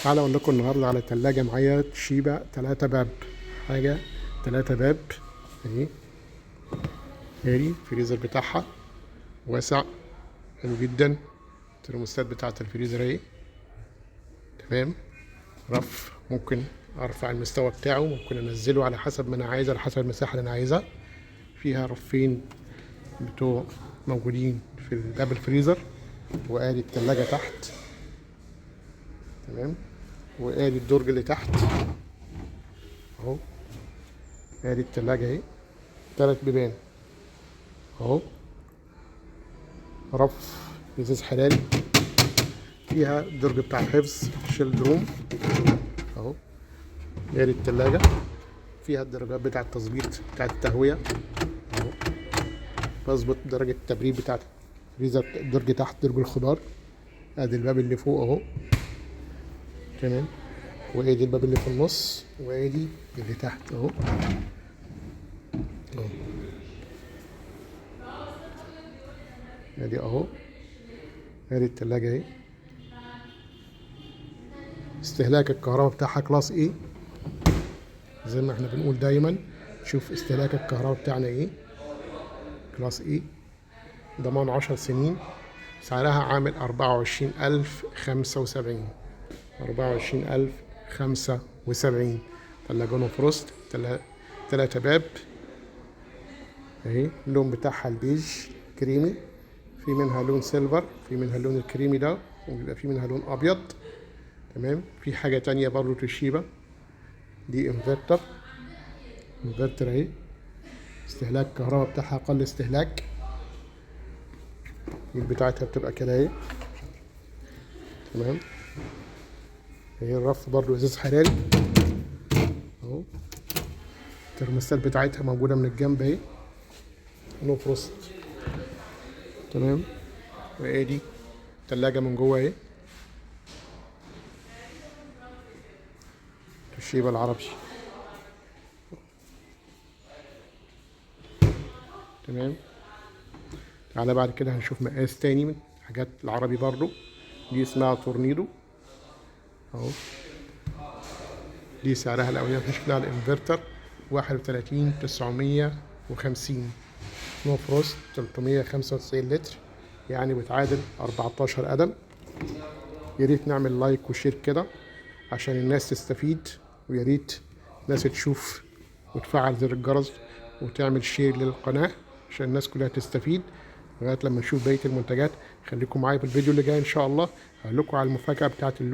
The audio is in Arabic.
تعالى اقول لكم النهارده على تلاجة معايا توشيبا 3 باب. حاجة 3 باب اهي. الفريزر بتاعها واسع حلو جدا. الترموستات بتاعت الفريزر اهي تمام. رف ممكن ارفع المستوى بتاعه، ممكن انزله على حسب ما انا عايز، على حسب المساحة اللي انا عايزها. فيها رفين بتوع موجودين في باب الفريزر، وادي التلاجة تحت تمام، وادي الدرج اللي تحت اهو. ادي التلاجة اهي 3 بيبان اهو. رف ازاز حراري، فيها الدرج بتاع الحفظ شيلد روم اهو. ادي التلاجة فيها الدرجات بتاع التظبيط بتاع التهوية اهو. بظبط درجة التبريد بتاعت الفريزر. الدرج تحت درج الخضار. ادي الباب اللي فوق اهو تمام، وادي الباب اللي في النص، وادي اللي تحت اهو. ادي اهو. ادي التلاجة اهي. استهلاك الكهرباء بتاعها كلاس ايه، زي ما احنا بنقول دايما. شوف استهلاك الكهرباء بتاعنا ايه، كلاس ايه. ضمان 10 سنين. سعرها عامل 24,075. 24,075. تلاجة فروست 3 باب اهي. اللون بتاعها البيج كريمي، في منها لون سيلفر، في منها اللون الكريمي ده، وبيبقى في منها لون ابيض تمام. في حاجة تانية برضو توشيبا، دي انفرتر اهي. استهلاك الكهرباء بتاعها اقل استهلاك. بتاعتها بتبقى كده اهي تمام. هي الرف برضو ازاز حراري اهو. الترموستات بتاعتها موجودة من الجنب اهي، نو فروست تمام. وادي تلاجة من جوه اهي، توشيبا العربي تمام. تعالى بعد كده هنشوف مقاس تاني من حاجات العربي برضو. دي اسمها تورنيدو اهو. دي سعرها الاولاني احنا شفناها الانفرتر 31,950. نو فروست 395 لتر، يعني بتعادل 14 قدم. يا ريت نعمل لايك وشير كده عشان الناس تستفيد، ويا ريت الناس تشوف وتفعل زر الجرس وتعمل شير للقناة عشان الناس كلها تستفيد. لغاية لما نشوف بقية المنتجات، خليكم معايا في الفيديو اللي جاي ان شاء الله. هقول لكم على المفاجأة بتاعت اللون.